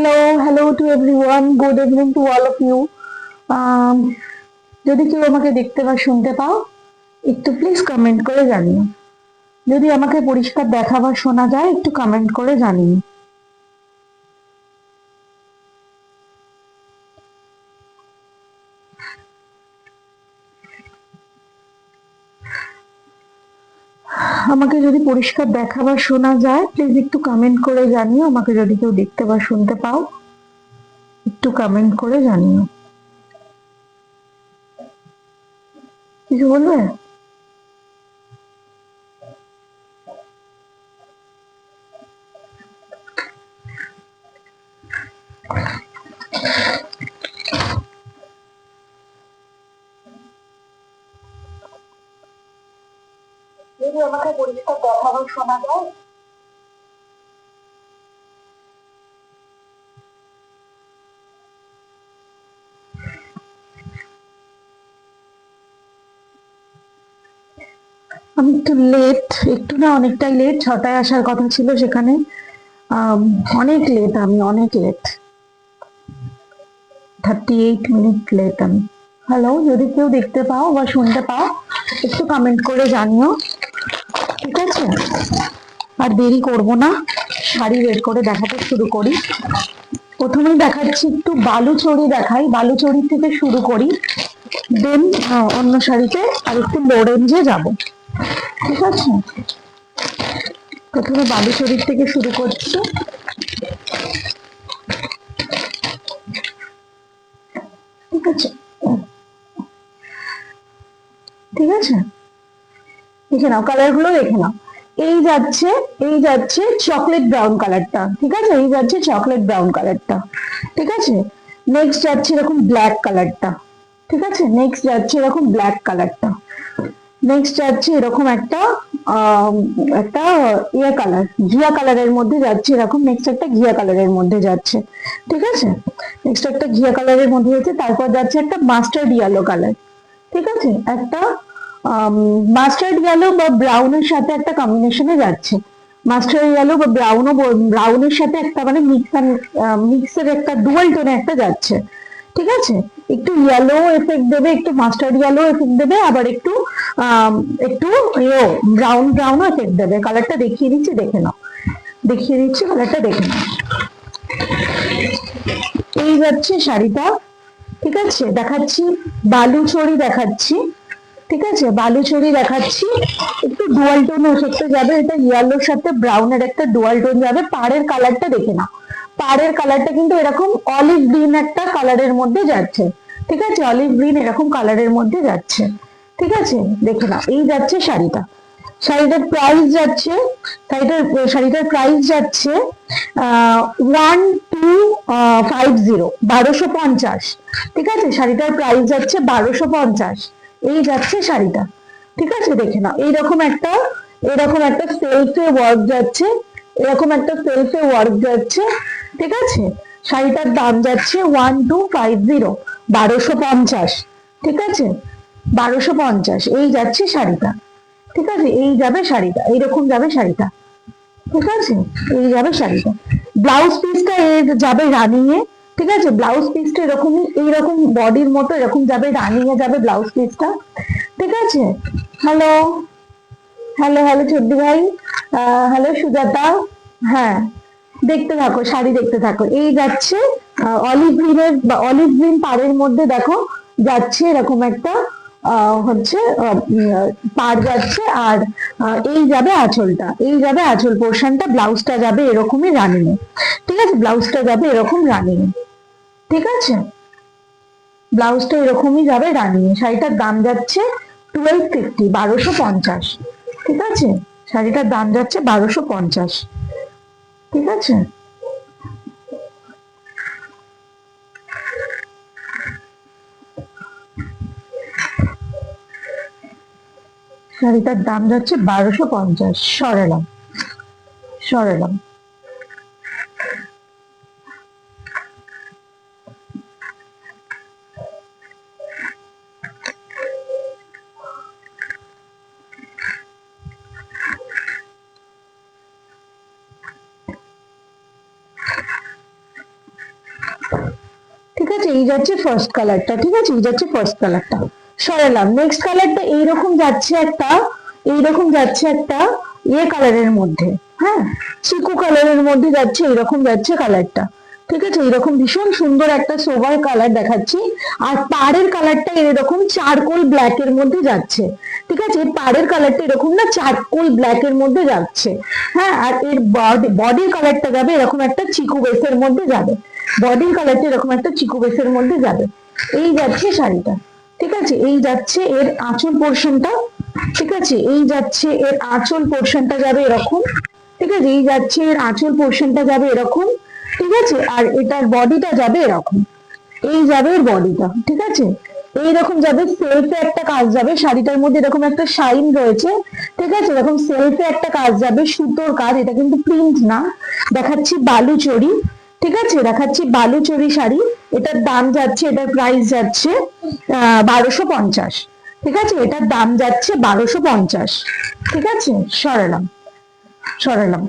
hello to everyone. Good evening to all of you. Um, যদি কেউ আমাকে দেখতে বা শুনতে পাও একটু প্লিজ কমেন্ট করে জানিও। যদি আমাকে পরিষ্কার দেখা বা শোনা যায় একটু কমেন্ট করে জানিও। আমাকে যদি পরিষ্কার দেখা বা শোনা যায় প্লিজ একটু কমেন্ট করে জানিও। আমাকে যদি কেউ দেখতে বা শুনতে পাও একটু কমেন্ট করে জানিও। কিছু বলবে? যদি আমাকে পরিষ্কার দেখা বা শোনা যায় আমি একটু লেট, একটু না অনেকটাই লেট, 6টায় আসার কথা ছিল সেখানে। অনেক লেট, আমি অনেক লেট, 38 মিনিট লেট আমি। হ্যালো, যদি কেউ দেখতে পাও বা শুনতে পাও একটু কমেন্ট করে জানিও, ঠিক আছে? আর দেরি করব না, শাড়ি বের করে দেখাতে শুরু করি। প্রথমে দেখাচ্ছি একটু বালুচরি দেখাই, বালুচরি থেকে শুরু করি, দেন অন্য শাড়িতে আর একটু লো রেঞ্জে যাবো, ঠিক আছে? প্রথমে বালুচরির থেকে শুরু করছি। ঠিক আছে, ঠিক আছে, দেখে নাও, কালার গুলো দেখে নাও। এই যাচ্ছে, এই যাচ্ছে চকলেট ব্রাউন কালারটা, ঠিক আছে? এই যাচ্ছে চকলেট ব্রাউন কালারটা, ঠিক আছে? নেক্সট যাচ্ছে এরকম ব্ল্যাক কালারটা, ঠিক আছে? নেক্সট যাচ্ছে এরকম ব্ল্যাক কালারটা। নেক্সট যাচ্ছে এরকম একটা একটা ইয়ে কালার, ঘিয়া কালারের মধ্যে যাচ্ছে এরকম। নেক্সট একটা ঘিয়া কালারের মধ্যে যাচ্ছে, ঠিক আছে? নেক্সট একটা ঘিয়া কালারের মধ্যে যাচ্ছে, তারপর যাচ্ছে একটা মাস্টার্ড ইয়েলো কালার, ঠিক আছে? একটা মাস্টার্ড ইয়েলো বা ব্রাউনের সাথে একটা কম্বিনেশনে যাচ্ছে। মাস্টার্ড ইয়েলো বা ব্রাউনের সাথে একটা মানে মিক্সের একটা ডুয়াল টোনে একটা যাচ্ছে, ঠিক আছে? একটু ইয়েলো এফেক্ট দেবে, একটু মাস্টার্ড ইয়েলো এফেক্ট দেবে, আবার একটু একটু ব্রাউন ব্রাউন এফেক্ট দেবে। কালারটা দেখিয়ে দিচ্ছি, দেখে নাও, দেখিয়ে দিচ্ছি, কালারটা দেখে নাও। এই যাচ্ছে শাড়িটা, ঠিক আছে? দেখাচ্ছি বালুচরি দেখাচ্ছি, ঠিক আছে? বালুচরি দেখাচ্ছি, একটু ডুয়াল টোন এফেক্টে যাবে, এটা ইয়েলোর সাথে ব্রাউনের একটা ডুয়াল টোন যাবে। পাড়ের কালারটা দেখে নাও, পাড়ের কালারটা কিন্তু এরকম অলিভ গ্রিন একটা কালারের মধ্যে যাচ্ছে, ঠিক আছে? অলিভ গ্রিন এরকম কালারের মধ্যে যাচ্ছে, ঠিক আছে? দেখে নাও, এই যাচ্ছে শাড়িটা। শাড়িটার প্রাইস যাচ্ছে, শাড়িটার প্রাইস যাচ্ছে 1250, 1250, ঠিক আছে? শাড়িটার প্রাইস যাচ্ছে 1250, এই যাচ্ছে শাড়িটা, ঠিক আছে? দেখে নাও, এরকম একটা সেলফে ওয়ার্ক যাচ্ছে, এরকম একটা সেলফে ওয়ার্ক যাচ্ছে, ঠিক আছে? শাড়িটার দাম যাচ্ছে 1250, 1250, ঠিক আছে? 1250, এই যাচ্ছে শাড়িটা, ঠিক আছে? এই যাবে শাড়িটা, এইরকম যাবে শাড়িটা, ঠিক আছে? এই যাবে শাড়িটা। ব্লাউজ পিসটা এর যাবে রানিং এ, ঠিক আছে? ব্লাউজ পিসটা এরকমই, এইরকম বডির মতো এরকম যাবে, রানিং এ যাবে ব্লাউজ পিসটা, ঠিক আছে? হ্যালো, হ্যালো, হ্যালো চড্ডি ভাই, হ্যালো সুজাতা। হ্যাঁ, দেখতে থাকো, শাড়ি দেখতে থাকো। এই যাচ্ছে অলিভ গ্রিনের বা অলিভ গ্রিন পাড়ের মধ্যে দেখো যাচ্ছে এরকম একটা হচ্ছে পাড় যাচ্ছে। আর এই যাবে আঁচলটা, এই যাবে আঁচল পোর্শনটা, ব্লাউজটা যাবে এরকমই রানিং এ, ঠিক আছে? ব্লাউজটা যাবে এরকম রানিং এ, ঠিক আছে? ব্লাউজটা এরকমই যাবে রানিং এ। শাড়িটার দাম যাচ্ছে 1250, 1250, ঠিক আছে? শাড়িটার দাম যাচ্ছে 1250, ঠিক আছে? শাড়িটার দাম যাচ্ছে 1250, সরালাম, সরালাম। আছে, এই যাচ্ছে ফার্স্ট কালারটা, ঠিক আছে, এই যাচ্ছে ফার্স্ট কালারটা, সরালাম। নেক্সট কালারটা এইরকম যাচ্ছে একটা, এইরকম যাচ্ছে একটা কালারের মধ্যে, হ্যাঁ, চিকু কালারের মধ্যে যাচ্ছে, এইরকম যাচ্ছে কালারটা, ঠিক আছে, এরকম ভীষণ সুন্দর একটা সোবার কালার দেখাচ্ছি। আর পাড়ের কালারটা এরকম চারকোল ব্ল্যাক এর মধ্যে যাচ্ছে, ঠিক আছে, পাড়ের কালারটা এরকম না চারকোল ব্ল্যাক এর মধ্যে যাচ্ছে, হ্যাঁ। আর এর বডির কালারটা যাবে এরকম একটা চিকু বেসের মধ্যে যাবে, বডির কালারটা এরকম একটা চিকু বেসের মধ্যে যাবে। এই যাচ্ছে শাড়িটা, ঠিক আছে, এই যাচ্ছে এর আঁচল পোর্শনটা, ঠিক আছে, এই যাচ্ছে এর আঁচল পোর্শনটা যাবে এরকম, ঠিক আছে, এই যাচ্ছে এর আঁচল পোর্শনটা যাবে এরকম, ঠিক আছে, আর এটার বডিটা যাবে এরকম, এই যাবে এর বডিটা, ঠিক আছে, এইরকম যাবে। সেলফে একটা কাজ যাবে, শাড়িটার মধ্যে এরকম একটা শাইন রয়েছে, ঠিক আছে, এরকম সেলফে একটা কাজ যাবে, সুতোর কাজ, এটা কিন্তু প্রিন্ট না, দেখাচ্ছি বালুচরি, ঠিক আছে, দেখাচ্ছি বালুচরি শাড়ি। এটার দাম যাচ্ছে, এটার প্রাইস যাচ্ছে 1250, ঠিক আছে, এটার দাম যাচ্ছে 1250, ঠিক আছে, সরালাম, সরালাম,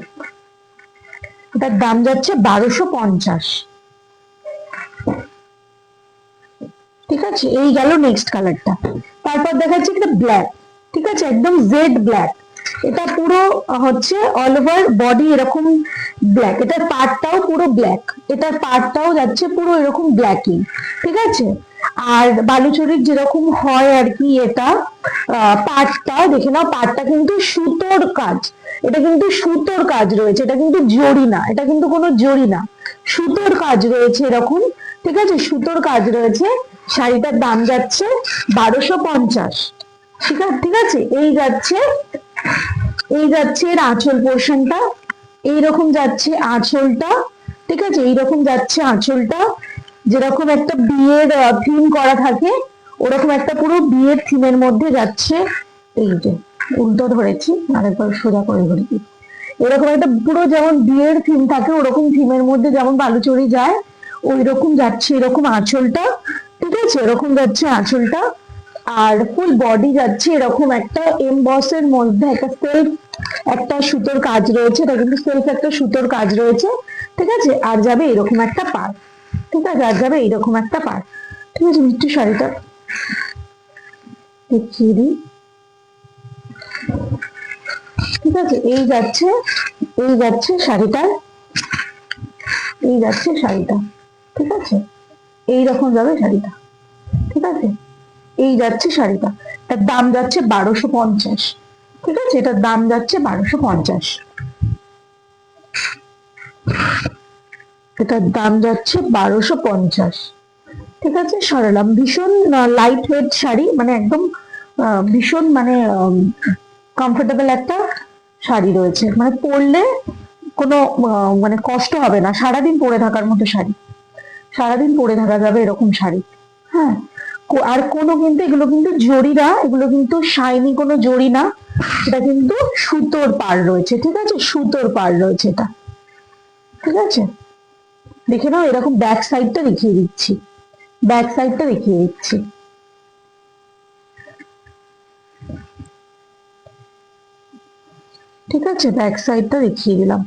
এটার দাম যাচ্ছে 1250, ঠিক আছে। এই গেল নেক্সট কালারটা। তারপর দেখাচ্ছি একটা ব্ল্যাক, ঠিক আছে, একদম জেড ব্ল্যাক, এটা পুরো হচ্ছে অল ওভার বডি এরকম ব্ল্যাক, এটার পার্টটাও পুরো ব্ল্যাক, এটার পার্টটাও যাচ্ছে পুরো এরকম ব্ল্যাকই, ঠিক আছে। আর বালুচরীর যেরকম হয় আর কি, এটা পাটটা দেখে নাও, পাটটা কিন্তু সুতোর কাজ, এটা কিন্তু সুতোর কাজ রয়েছে, এটা কিন্তু জরি না, এটা কিন্তু কোনো জরি না, সুতোর কাজ রয়েছে এরকম, ঠিক আছে, সুতোর কাজ রয়েছে। শাড়িটার দাম যাচ্ছে 1250, ঠিক আছে, ঠিক আছে। এই যাচ্ছে এর আঁচল পোর্শনটা, এইরকম যাচ্ছে আঁচলটা, ঠিক আছে, এইরকম যাচ্ছে আঁচলটা, যেরকম একটা বিয়ের থিম করা থাকে ওরকম একটা পুরো বিয়ের থিমের মধ্যে যাচ্ছে। এই যে উল্টো ধরেছি, আরেকবার সোজা করে ধরেছি, এরকম একটা পুরো যেমন বিয়ের থিম থাকে ওরকম থিমের মধ্যে যেমন বালুচরি যায় ওই রকম যাচ্ছে এরকম আঁচলটা, ঠিক আছে, এরকম যাচ্ছে আঁচলটা। আর ফুল বডি যাচ্ছে এরকম একটা এমবসের মধ্যে একটা সেলফ একটা সুতোর কাজ রয়েছে, এটা কিন্তু সেলফ একটা সুতোর কাজ রয়েছে, ঠিক আছে, আর যাবে এরকম একটা পাড়, ঠিক আছে, আর যাবে এইরকম একটা পাড়, ঠিক আছে। মিষ্টি শাড়িটা দেখিয়ে দিই, ঠিক আছে, এই যাচ্ছে শাড়িটা, এই যাচ্ছে শাড়িটা, ঠিক আছে, এইরকম যাবে শাড়িটা, ঠিক আছে, এই যাচ্ছে শাড়িটা, তার দাম যাচ্ছে 1250, ঠিক আছে, এটার দাম যাচ্ছে 1250, এটার দাম যাচ্ছে 1250, ঠিক আছে, সরালাম। ভীষণ লাইট ওয়েট শাড়ি, মানে একদম ভীষণ মানে কমফোর্টেবল একটা শাড়ি রয়েছে, মানে পরলে কোনো মানে কষ্ট হবে না, সারাদিন পরে থাকার মতো শাড়ি, সারাদিন পরে থাকা যাবে এরকম শাড়ি, হ্যাঁ। আর কোনো কিন্তু এগুলো কিন্তু জরি না, এগুলো কিন্তু শাইনি কোনো জরি না, এটা কিন্তু সুতোর পাড় রয়েছে, ঠিক আছে, সুতোর পাড় রয়েছে এটা, ঠিক আছে। দেখে নাও, এরকম ব্যাক সাইডটা দেখিয়ে দিচ্ছি, ব্যাক সাইডটা দেখিয়ে দিচ্ছি, ঠিক আছে, ব্যাক সাইডটা দেখিয়ে দিলাম,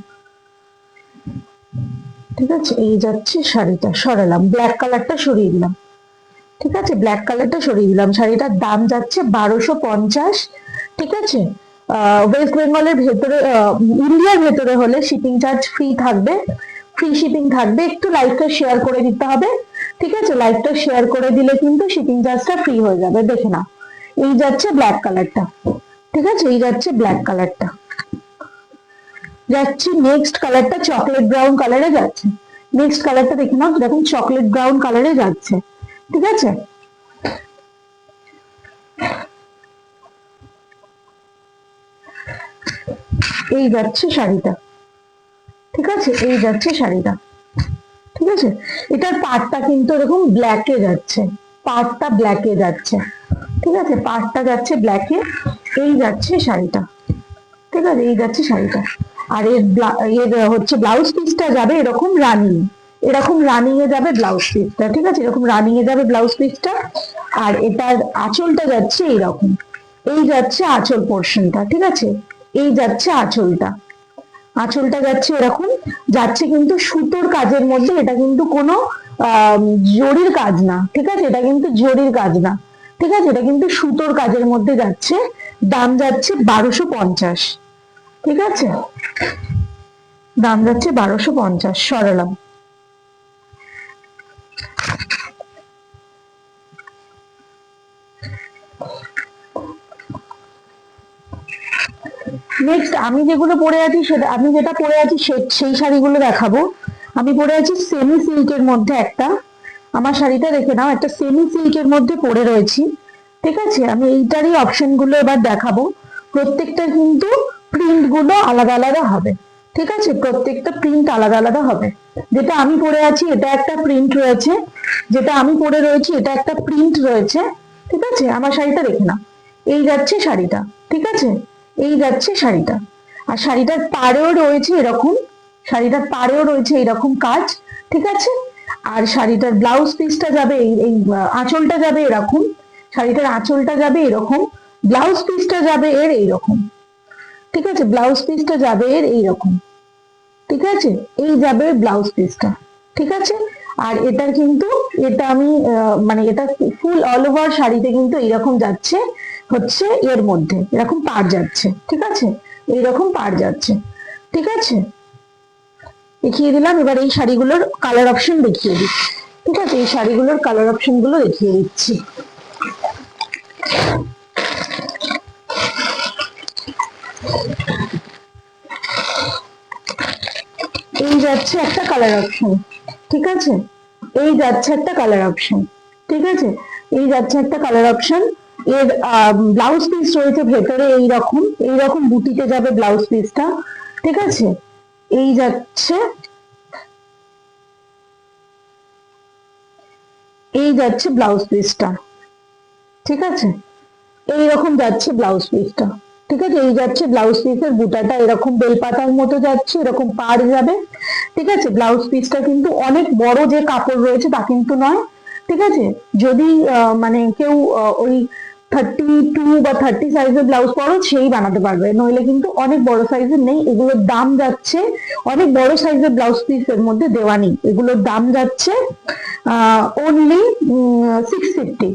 ঠিক আছে। এই যাচ্ছে শাড়িটা, সরালাম, ব্ল্যাক কালারটা সরিয়ে দিলাম, ঠিক আছে, ব্ল্যাক কালারটা সরিয়ে দিলাম। শাড়িটার দাম যাচ্ছে 1250, ঠিক আছে। ওয়েস্ট বেঙ্গলের ভেতরে ইন্ডিয়ার ভেতরে হলে শিপিং চার্জ ফ্রি থাকবে, ফ্রি শিপিং থাকবে, একটু লাইভটা শেয়ার করে দিতে হবে, ঠিক আছে, লাইভটা শেয়ার করে দিলে কিন্তু শিপিং চার্জটা ফ্রি হয়ে যাবে। দেখে নাও, এই যাচ্ছে ব্ল্যাক কালারটা, ঠিক আছে, এই যাচ্ছে ব্ল্যাক কালারটা, যাচ্ছে নেক্সট কালারটা চকলেট ব্রাউন কালারে যাচ্ছে, নেক্সট কালারটা দেখে নাও, দেখুন চকলেট ব্রাউন কালারে যাচ্ছে, ঠিক আছে। এই যাচ্ছে শাড়িটা, ঠিক আছে, এই যাচ্ছে শাড়িটা, ঠিক আছে। এটার পাড়টা কিন্তু এরকম ব্ল্যাকে যাচ্ছে, পাড়টা ব্ল্যাকে যাচ্ছে, ঠিক আছে, পাড়টা যাচ্ছে ব্ল্যাকে, এই যাচ্ছে শাড়িটা, ঠিক আছে, এই যাচ্ছে শাড়িটা। আর এর হচ্ছে ব্লাউজ পিসটা যাবে এরকম রানিং, এরকম রানিং এ যাবে ব্লাউজ পিসটা, ঠিক আছে, এরকম রানিং এ যাবে ব্লাউজ পিসটা। আর এটার আঁচলটা যাচ্ছে এইরকম, এই যাচ্ছে আঁচল পোর্শনটা, ঠিক আছে, এই যাচ্ছে আঁচলটা, আঁচলটা যাচ্ছে এরকম, যাচ্ছে কিন্তু সুতোর কাজের মধ্যে, এটা কিন্তু কোনো জরির কাজ না, ঠিক আছে, এটা কিন্তু জরির কাজ না, ঠিক আছে, এটা কিন্তু সুতোর কাজের মধ্যে যাচ্ছে। দাম যাচ্ছে 1250, ঠিক আছে, দাম যাচ্ছে 1250, সরালাম। নেক্সট আমি যেগুলো পরে আছি সেটা, আমি যেটা পরে আছি সেই শাড়িগুলো দেখাবো। আমি পরে আছি সেমি সিল্কের মধ্যে একটা, আমার শাড়িটা দেখে নাও, একটা সেমি সিল্কের মধ্যে পরে রয়েছি, ঠিক আছে। আমি এইটারই অপশন গুলো এবার দেখাবো। প্রত্যেকটা কিন্তু প্রিন্ট গুলো আলাদা আলাদা হবে, ঠিক আছে, প্রত্যেকটা প্রিন্ট আলাদা আলাদা হবে। যেটা আমি পরে আছি এটা একটা প্রিন্ট রয়েছে, যেটা আমি পরে রয়েছি এটা একটা প্রিন্ট রয়েছে, ঠিক আছে। আমার শাড়িটা দেখে নাও, এই যাচ্ছে শাড়িটা, ঠিক আছে, এই যাচ্ছে শাড়িটা। আর শাড়িটার পাড়েও রয়েছে এরকম, শাড়িটার পাড়েও রয়েছে এরকম কাজ, ঠিক আছে। আর শাড়িটার ব্লাউজ পিসটা যাবে এই আঁচলটা যাবে এরকম, শাড়িটার আঁচলটা যাবে এরকম, ব্লাউজ পিসটা যাবে এর এইরকম, ঠিক আছে, ব্লাউজ পিসটা যাবে এর এইরকম, ঠিক আছে, এই যাবে ব্লাউজ পিসটা, ঠিক আছে। আর এটার কিন্তু, এটা আমি মানে এটা ফুল অল ওভার শাড়িতে কিন্তু এইরকম যাচ্ছে, হচ্ছে এর মধ্যে এরকম পাড় যাচ্ছে, ঠিক আছে, এইরকম পাড় যাচ্ছে, ঠিক আছে। দেখিয়ে দিলাম। এবার এই শাড়িগুলোর কালার অপশন দেখিয়ে দিই, ঠিক আছে, এই শাড়িগুলোর কালার অপশন গুলো দেখিয়ে দিচ্ছি। এই যাচ্ছে একটা কালার অপশন, ঠিক আছে, এই যাচ্ছে একটা কালার অপশন, ঠিক আছে, এই যাচ্ছে একটা কালার অপশন। এর ব্লাউজ পিস রয়েছে ভেতরে এইরকম, এইরকম বুটিতে যাবে ব্লাউজ পিসটা, ঠিক আছে, এই যাচ্ছে, এই যাচ্ছে ব্লাউজ পিসটা, ঠিক আছে, এইরকম যাচ্ছে ব্লাউজ পিসটা, ঠিক আছে, এই যাচ্ছে ব্লাউজ পিসের বুটাটা এরকম বেলপাতার মতো যাচ্ছে, এরকম পাড় যাবে, ঠিক আছে। ব্লাউজ পিসটা কিন্তু অনেক বড় যে কাপড় রয়েছে তা কিন্তু নয়, ঠিক আছে। যদি মানে কেউ ওই 32 বা 30 সাইজের ব্লাউজ পরো সেই বানাতে পারবে, নইলে কিন্তু অনেক বড় সাইজের নেই। এগুলোর দাম যাচ্ছে, অনেক বড় সাইজের ব্লাউজ পিস এর মধ্যে দেওয়া নেই, এগুলোর দাম যাচ্ছে অনলি 650,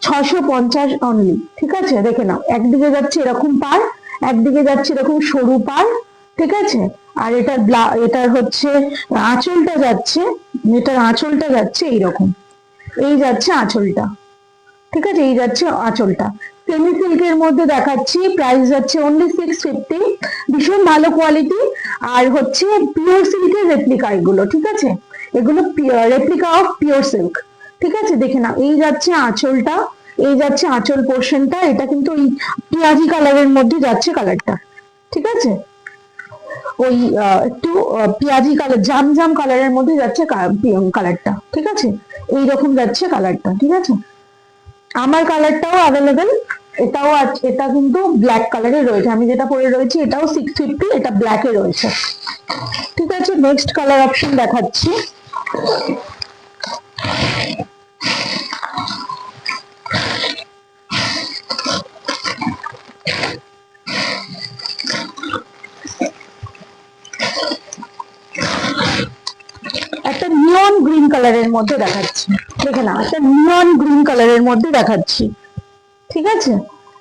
650 অনলি, ঠিক আছে। দেখে নাও, একদিকে যাচ্ছে এরকম পাড়, একদিকে যাচ্ছে এরকম সরু পাড়, ঠিক আছে। আর এটার হচ্ছে আঁচলটা যাচ্ছে, এটার আঁচলটা যাচ্ছে এইরকম, এই যাচ্ছে আঁচলটা, ঠিক আছে, এই যাচ্ছে আঁচলটা। সেমি সিল্কের মধ্যে দেখাচ্ছি, প্রাইস যাচ্ছে অনলি 650, ভীষণ ভালো কোয়ালিটি। আর হচ্ছে পিওর সিল্কের রেপ্লিকা এগুলো, ঠিক আছে, এগুলো রেপ্লিকা অফ পিওর সিল্ক, ঠিক আছে। দেখে নাও, এই যাচ্ছে আঁচলটা, এই যাচ্ছে আঁচল পোর্শনটা, এটা কিন্তু ওই পেঁয়াজি কালারের মধ্যে যাচ্ছে কালারটা, ঠিক আছে, ওই একটু পেঁয়াজি কালার, জাম জাম কালারের মধ্যে যাচ্ছে কালারটা, ঠিক আছে, এইরকম যাচ্ছে কালারটা, ঠিক আছে। আমার কালারটাও অ্যাভেলেবেল, এটাও এটা কিন্তু ব্ল্যাক কালারে রয়েছে, আমি যেটা পরে রয়েছি এটাও 650, এটা ব্ল্যাকে রয়েছে, ঠিক আছে। নেক্সট কালার অপশন দেখাচ্ছি। একটা নিয়ন গ্রিন কালারের মধ্যে দেখাচ্ছি, দেখে না, একটা নিয়ন গ্রিন কালারের মধ্যে দেখাচ্ছি, ঠিক আছে,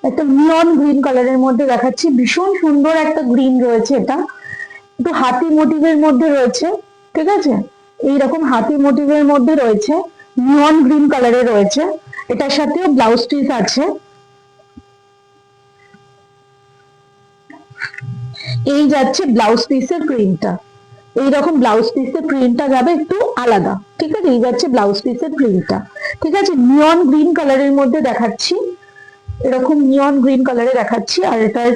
একটা নিয়ন গ্রিন কালারের মধ্যে দেখাচ্ছি, ভীষণ সুন্দর একটা গ্রিন রয়েছে, এটা একটু হাতি মোটিভের মধ্যে রয়েছে, ঠিক আছে, এইরকম হাতি মোটিভের মধ্যে রয়েছে, নিয়ন গ্রিন কালারে রয়েছে, এটার সাথেও ব্লাউজ পিস আছে, এই যাচ্ছে ব্লাউজ পিসের প্রিন্টটা, এইরকম ব্লাউজ পিসের প্রিন্টটা যাবে একটু আলাদা, ঠিক আছে, এই যাচ্ছে ব্লাউজ পিসের প্রিন্টটা, ঠিক আছে। নিয়ন গ্রিন কালারের মধ্যে দেখাচ্ছি, এরকম নিয়ন গ্রিন কালারে দেখাচ্ছি। আর এটার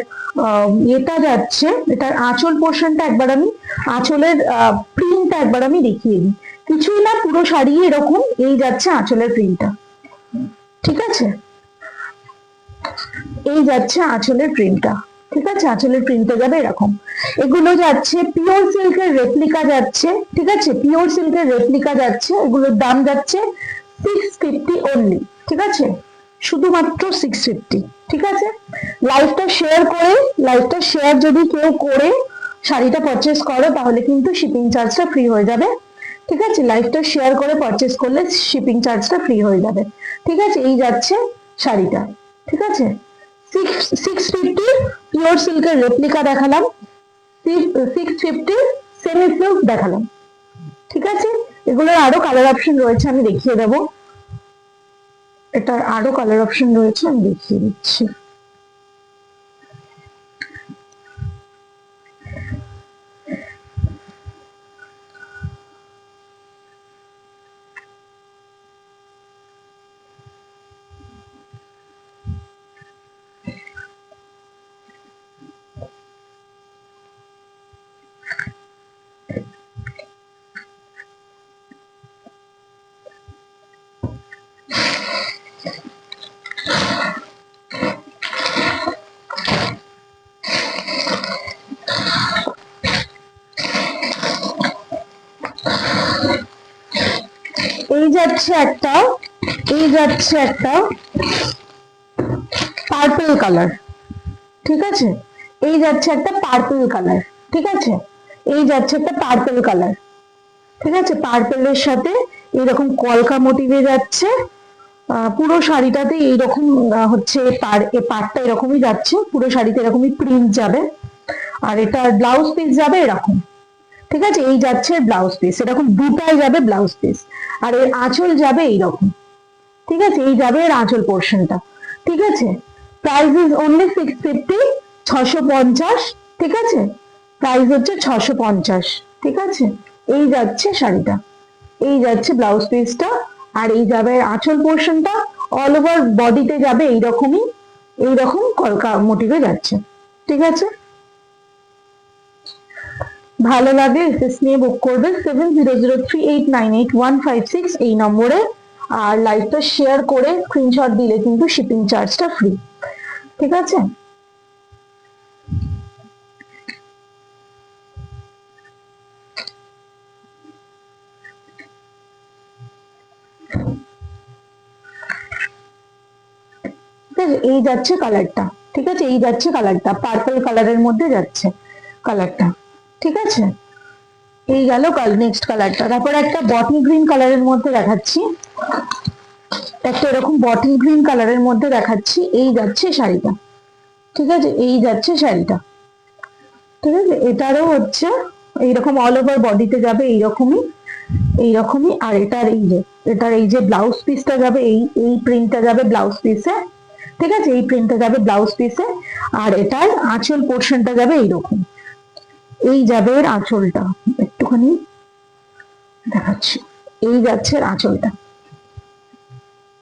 এটা যাচ্ছে, এটার আঁচল পোর্শনটা একবার আমি, আঁচলের প্রিন্টটা একবার আমি দেখিয়ে দিই, কিছুই না, পুরো শাড়ি এরকম, এই যাচ্ছে আঁচলের প্রিন্টটা, ঠিক আছে, এই যাচ্ছে আঁচলের প্রিন্টটা, ঠিক আছে, আঁচলের প্রিন্টটা যাবে এরকম। এগুলো যাচ্ছে পিওর সিল্কের রেপ্লিকা যাচ্ছে, ঠিক আছে, পিওর সিল্কের রেপ্লিকা যাচ্ছে, এগুলোর দাম যাচ্ছে 650 অনলি, ঠিক আছে, শুধুমাত্র 650, ঠিক আছে। লাইভটা শেয়ার করে, লাইভটা শেয়ার যদি কেউ করে শাড়িটা পারচেস করো তাহলে কিন্তু শিপিং চার্জটা ফ্রি হয়ে যাবে, ঠিক আছে, লাইভটা শেয়ার করে পারচেস করলে শিপিং চার্জটা ফ্রি হয়ে যাবে। ঠিক আছে, এই যাচ্ছে শাড়িটা। ঠিক আছে, 650 পিওর সিল্কের রেপ্লিকা দেখালাম, 650 সেমি সিল্ক দেখালাম। ঠিক আছে, এগুলোর আরো কালার অপশন রয়েছে, আমি দেখিয়ে দেবো। এটার আরো কালার অপশন রয়েছে, আমি দেখিয়ে দিচ্ছি। এই যাচ্ছে একটা, এই যাচ্ছে একটা পার্পল কালার। ঠিক আছে, এই যাচ্ছে একটা পার্পল কালার। ঠিক আছে, এই যাচ্ছে একটা পার্পল কালার। ঠিক আছে, পার্পলের সাথে এরকম কলকা মোটিভে যাচ্ছে। পুরো শাড়িটাতে এইরকম হচ্ছে পাড়টা এরকমই যাচ্ছে, পুরো শাড়িতে এরকমই প্রিন্ট যাবে। আর এটা ব্লাউজ পিস যাবে এরকম। ঠিক আছে, এই যাচ্ছে ব্লাউজ পিস, এরকম দুটাই যাবে ব্লাউজ পিস। আর এর আঁচল যাবে এইরকম। ঠিক আছে, এই যাবে এর আঁচল পোর্শনটা। ঠিক আছে, প্রাইস ইজ অনলি 650, 650। ঠিক আছে, প্রাইস হচ্ছে 650। ঠিক আছে, এই যাচ্ছে শাড়িটা, এই যাচ্ছে ব্লাউজ পিসটা, আর এই যাবে আঁচল পোর্শনটা। অল ওভার বডিতে যাবে এইরকমই, এইরকম কলকা মোটিভে যাচ্ছে। ঠিক আছে, ভালো লাগলে এসএস নিয়ে বুক করবে 7003898156 এই নম্বরে। আর লাইভটা শেয়ার করে স্ক্রিনশট দিলে কিন্তু শিপিং চার্জটা ফ্রি। ঠিক আছে, এই যাচ্ছে কালারটা। ঠিক আছে, এই যাচ্ছে কালারটা, পার্পল কালারের মধ্যে যাচ্ছে কালারটা। ঠিক আছে, এই গেল নেক্সট কালারটা। তারপর একটা বটল গ্রিন কালারের মধ্যে দেখাচ্ছি, একটা এরকম বটল গ্রিন কালারের মধ্যে দেখাচ্ছি। এই যাচ্ছে শাড়িটা। ঠিক আছে, এই যাচ্ছে শাড়িটা। ঠিক আছে, এটারও হচ্ছে এইরকম অল ওভার বডিতে যাবে এইরকমই, এইরকমই। আর এটার এই যে ব্লাউজ পিসটা যাবে, এই প্রিন্টটা যাবে ব্লাউজ পিসে। ঠিক আছে, এই প্রিন্টটা যাবে ব্লাউজ পিসে। আর এটার আঁচল পোর্শনটা যাবে এইরকম, এই যাবে এর আঁচলটা। একটুখানি দেখাচ্ছি, এই যাচ্ছে আঁচলটা।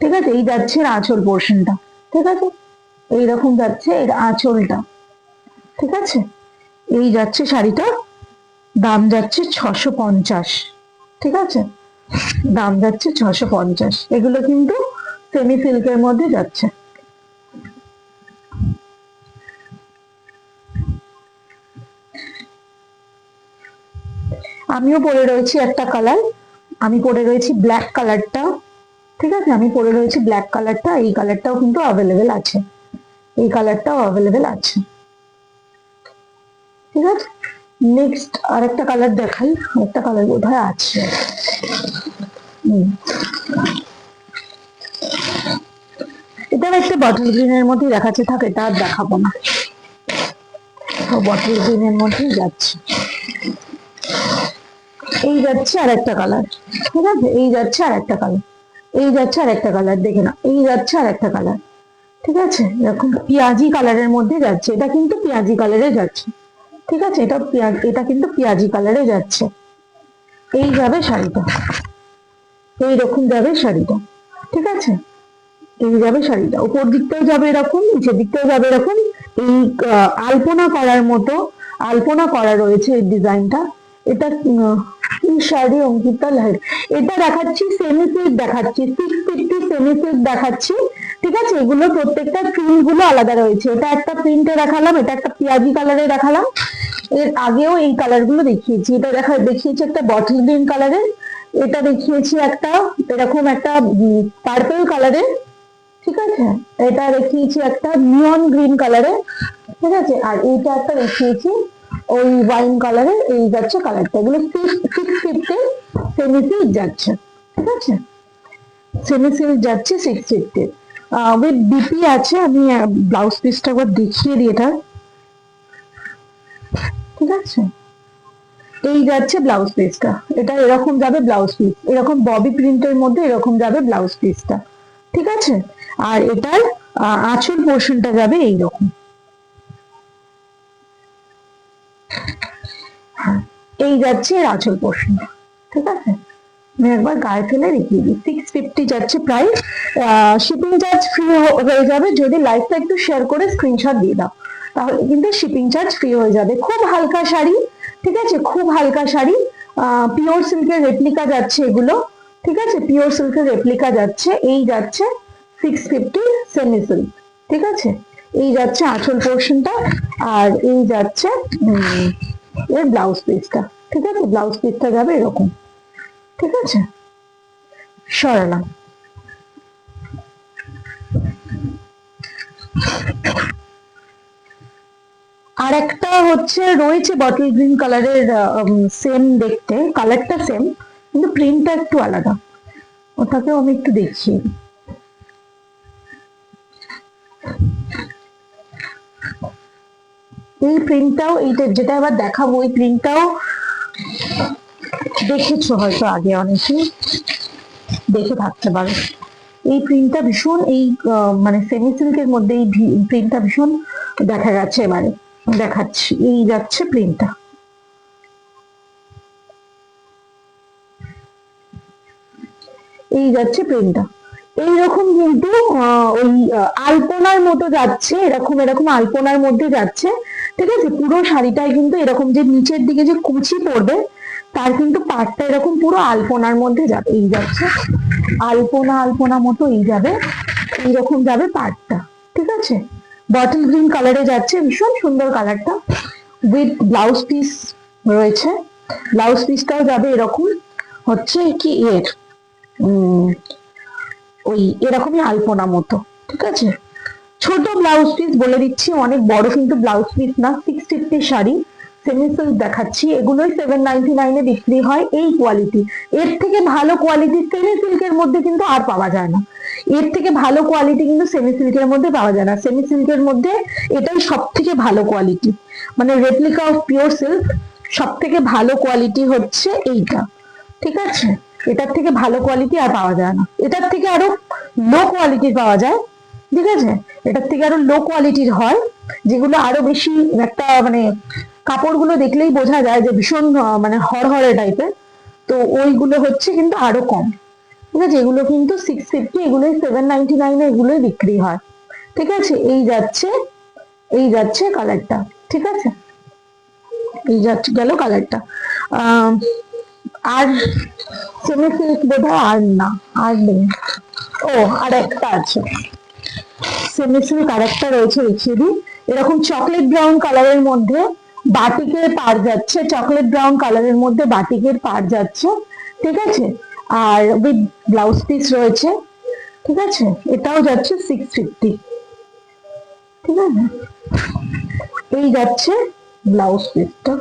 ঠিক আছে, এই যাচ্ছে আঁচল পোর্শনটা। ঠিক আছে, এইরকম যাচ্ছে এর আঁচলটা। ঠিক আছে, এই যাচ্ছে শাড়িটা, দাম যাচ্ছে 650। ঠিক আছে, দাম যাচ্ছে 650। এগুলো কিন্তু সেমি সিল্কের মধ্যে যাচ্ছে। আমিও পরে রয়েছি একটা কালার, আমি পরে রয়েছি ব্ল্যাক কালারটা। ঠিক আছে, আমি পরে রয়েছি ব্ল্যাক কালারটা, এই কালারটাও কিন্তু অ্যাভেলেবেল আছে, এই কালারটাও অ্যাভেলেবেল আছে। ঠিক আছে, নেক্সট আরেকটা কালার দেখাই, একটা কালার বোধহয় আছে। এটাও একটা বটল গ্রিনের মধ্যে দেখাচ্ছে, থাকে এটা আর দেখাবো না, বটল গ্রিনের মধ্যেই যাচ্ছে। এই যাচ্ছে আর একটা কালার। ঠিক আছে, এই যাচ্ছে আর একটা কালার, এই যাচ্ছে আর একটা কালার, দেখে না, এই যাচ্ছে আর একটা কালার। ঠিক আছে, এরকম পেঁয়াজি কালারের মধ্যে যাচ্ছে, এটা কিন্তু পেঁয়াজি কালারে যাচ্ছে। ঠিক আছে, এটা কিন্তু পেঁয়াজি কালারে যাচ্ছে। এই যাবে শাড়িটা, এইরকম যাবে শাড়িটা। ঠিক আছে, এই যাবে শাড়িটা, উপর দিকটাও যাবে এরকম, নিচের দিকটাও যাবে এরকম। এই আলপনা করার মতো আলপনা করা রয়েছে এই ডিজাইনটা। এটা কি শাড়ি অঙ্কিতা লাহের, এটা দেখাচ্ছি সেমি সিল্ক, দেখাচ্ছি 650 সেমি সিল্ক দেখাচ্ছি। ঠিক আছে, এগুলো প্রত্যেকটা প্রিন্ট গুলো আলাদা রয়েছে। এটা একটা প্রিন্টে দেখালাম, এটা একটা পেঁয়াজি কালারে দেখালাম, এর আগেও এই কালার গুলো দেখিয়েছি। এটা দেখিয়েছি একটা বটল গ্রিন কালারের, এটা দেখিয়েছি একটা এরকম একটা পার্পল কালারের। ঠিক আছে, এটা দেখিয়েছি একটা নিয়ন গ্রিন কালারে। ঠিক আছে, আর এইটা একটা দেখিয়েছি ওই ওয়াইন কালারের, এই যাচ্ছে কালারটা, এগুলো 650 সেমি সিল্ক যাচ্ছে, ঠিক আছে, সেমি সিল্ক যাচ্ছে 650 উইথ বিপি আছে। আমি ব্লাউজ পিসটা একবার দেখিয়ে দিই এটা, ঠিক আছে, এই যাচ্ছে ব্লাউজ পিসটা, এটা এরকম যাবে ব্লাউজ পিস, এরকম ববি প্রিন্টের মধ্যে এরকম যাবে ব্লাউজ পিসটা, ঠিক আছে। আর এটার আঁচল পোর্শনটা যাবে এইরকম, এই যাচ্ছে এর আঁচল পোর্শনটা, ঠিক আছে। আমি একবার গায়ে ফেলে দেখিয়ে দিই। 650 যাচ্ছে প্রাইস, শিপিং চার্জ ফ্রি হয়ে যাবে যদি লাইভটা একটু শেয়ার করে স্ক্রিনশট দিয়ে দাও, তাহলে কিন্তু শিপিং চার্জ ফ্রি হয়ে যাবে। খুব হালকা শাড়ি, ঠিক আছে, খুব হালকা শাড়ি, পিওর সিল্কের রেপ্লিকা যাচ্ছে এগুলো, ঠিক আছে, পিওর সিল্কের রেপ্লিকা যাচ্ছে, এই যাচ্ছে 650 সেমি সিল্ক, ঠিক আছে, এই যাচ্ছে আঁচল পোর্শনটা, আর এই যাচ্ছে এর ব্লাউজ পিসটা, ঠিক আছে, ব্লাউজ পিসটা যাবে এরকম, ঠিক আছে, সরালাম। আর একটা হচ্ছে রয়েছে বটল গ্রিন কালারের, সেম দেখতে, কালারটা সেম কিন্তু প্রিন্টটা একটু আলাদা, ওটাকেও আমি একটু দেখি। এই প্রিন্টটাও, এইটা যেটা এবার দেখাবো, এই প্রিন্টটাও দেখেছো হয়তো আগে, অনেকেই দেখে থাকতে পারো। এই প্রিন্টটা ভীষণ, এই মানে সেমি সিল্কের মধ্যে এই প্রিন্টটা ভীষণ দেখা গেছে, এবারে দেখাচ্ছি, এই যাচ্ছে প্রিন্টটা, এই যাচ্ছে প্রিন্টটা, এইরকম কিন্তু ওই আলপনার মতো যাচ্ছে, এরকম এরকম আলপনার মধ্যে যাচ্ছে, ঠিক আছে। পুরো শাড়িটায় কিন্তু এরকম যে নিচের দিকে যে কুচি পড়বে, তার কিন্তু পাটটা এরকম পুরো আলপনার মধ্যে যাবে, এই যাচ্ছে আলপনা আলপনা মতো এই যাবে, এইরকম যাবে পাটটা, ঠিক আছে। বটল গ্রিন কালারে যাচ্ছে, ভীষণ সুন্দর কালারটা, উইথ ব্লাউজ পিস রয়েছে, ব্লাউজ পিসটাও যাবে এরকম, হচ্ছে কি এর ওই এরকমই আলপনা মতো, ঠিক আছে। ছোট ব্লাউজ পিস, বলে দিচ্ছি, অনেক বড় কিন্তু ব্লাউজ পিস না। 650 শাড়ি, সেমি সিল্ক দেখাচ্ছি, এগুলোই 799 এ বিক্রি হয়। এই কোয়ালিটি, এর থেকে ভালো কোয়ালিটি সেমি সিল্কের মধ্যে কিন্তু আর পাওয়া যায় না, এর থেকে ভালো কোয়ালিটি কিন্তু সেমি সিল্কের মধ্যে পাওয়া যায় না। সেমি সিল্কের মধ্যে এটাই সব থেকে ভালো কোয়ালিটি, মানে রেপ্লিকা অফ পিওর সিল্ক, সব থেকে ভালো কোয়ালিটি হচ্ছে এইটা, ঠিক আছে। এটার থেকে ভালো কোয়ালিটি আর পাওয়া যায় না, এটার থেকে আরো লো কোয়ালিটির পাওয়া যায়, ঠিক আছে, এটার থেকে আরো লো কোয়ালিটির হয়, যেগুলো আরো বেশি একটা মানে কাপড়গুলো দেখলেই বোঝা যায় যে ভীষণ মানে হরহরে টাইপের, তো ওইগুলো হচ্ছে কিন্তু আরো কম, ঠিক আছে। এগুলো কিন্তু 650, এগুলোই 799 এ এগুলোই বিক্রি হয়, ঠিক আছে। এই যাচ্ছে কালারটা, ঠিক আছে, এই যাচ্ছে গেল কালারটা। আর সেমি সিল্ক বোধহয় আর না, আর নেই। ও, আর একটা আছে সেমি সিল্ক, আর একটা রয়েছে, দেখিয়ে দিই। এরকম চকলেট ব্রাউন কালারের মধ্যে বাটিকের পাড় যাচ্ছে, চকলেট ব্রাউন কালারের মধ্যে বাটিকের পাড় যাচ্ছে, ঠিক আছে, আর উইথ ব্লাউজ পিস রয়েছে, ঠিক আছে, এটাও যাচ্ছে 650, ঠিক আছে। এই যাচ্ছে ব্লাউজ পিসটা,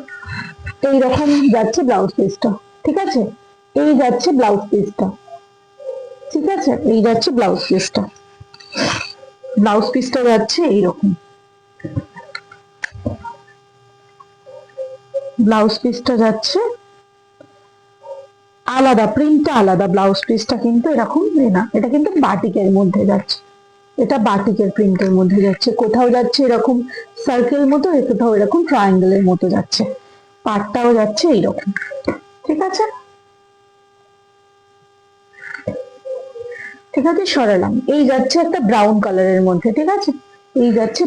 এইরকম যাচ্ছে ব্লাউজ পিসটা, ঠিক আছে, এই যাচ্ছে ব্লাউজ পিসটা, ঠিক আছে, এই যাচ্ছে ব্লাউজ পিসটা, ব্লাউজ পিসটা যাচ্ছে এইরকম, ব্লাউজ পিসটা যাচ্ছে আলাদা, প্রিন্টটা আলাদা, ব্লাউজ পিসটা কিন্তু এরকম না, এটা কিন্তু বাটিকের মধ্যে যাচ্ছে, এটা বাটিকের প্রিন্টের মধ্যে যাচ্ছে, কোথাও যাচ্ছে এরকম সার্কেল মতো, কোথাও এরকম ট্রায়াঙ্গেলের মতো যাচ্ছে, পাটটাও যাচ্ছে এইরকম, ঠিক আছে, ঠিক আছে, সরালাম। এই যাচ্ছে একটা ব্রাউন কালারের মধ্যে, ঠিক আছে, এই যাচ্ছে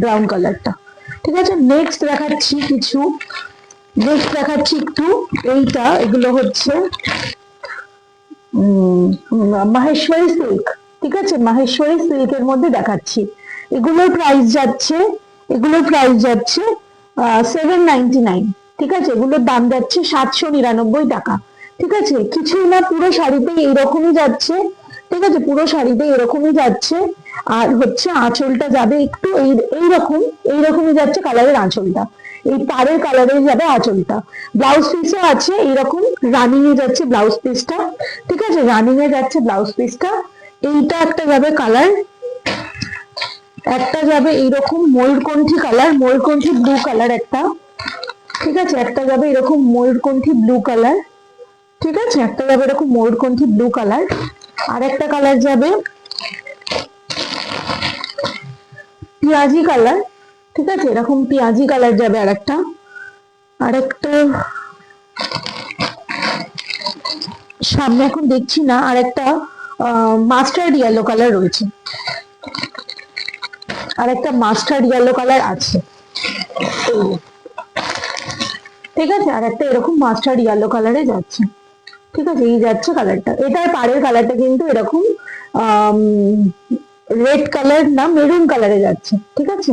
ব্রাউন কালারটা, ঠিক আছে। নেক্সট দেখাচ্ছি কিছু, নেক্সট দেখাচ্ছি একটু এইটা, এগুলো হচ্ছে মাহেশ্বরী সিল্ক, ঠিক আছে, মাহেশ্বরী সিল্কের মধ্যে দেখাচ্ছি, এগুলোর প্রাইস যাচ্ছে, এগুলোর প্রাইস যাচ্ছে 799, ঠিক আছে, এগুলোর দাম যাচ্ছে 799 টাকা, ঠিক আছে। কিছুই না, পুরো শাড়িতে এইরকমই যাচ্ছে, ঠিক আছে, পুরো শাড়িতে এরকমই যাচ্ছে, আর হচ্ছে আঁচলটা যাবে একটু এইরকম, এইরকমই যাচ্ছে কালারের আঁচলটা, এই পাড়ের কালারে যাবে আঁচলটা। ব্লাউজ পিসও আছে এইরকম, রানিং এ যাচ্ছে ব্লাউজ পিসটা, ঠিক আছে, রানিং এ যাচ্ছে ব্লাউজ পিসটা। এইটা একটা যাবে কালার, একটা যাবে এইরকম ময়ূরকণ্ঠী কালার, ময়ূরকণ্ঠী ব্লু কালার একটা, ঠিক আছে, একটা যাবে এরকম ময়ূরকণ্ঠী ব্লু কালার, ঠিক আছে, একটা যাবে এরকম ময়ূরকণ্ঠী ব্লু কালার। আর একটা কালার যাবে পেঁয়াজি কালার, ঠিক আছে, এরকম পেঁয়াজি কালার যাবে আরেকটা, আরেকটা সামনে এখন দেখছি না, আরেকটা মাস্টার্ড ইয়েলো কালার রয়েছে, আরেকটা মাস্টার্ড ইয়েলো কালার আছে, ঠিক আছে, আর একটা এরকম মাস্টার্ড ইয়েলো কালারে যাচ্ছে, ঠিক আছে, এই যাচ্ছে কালারটা। এটার পাড়ের কালারটা কিন্তু এরকম রেড কালার না মেরুন কালারে যাচ্ছে, ঠিক আছে,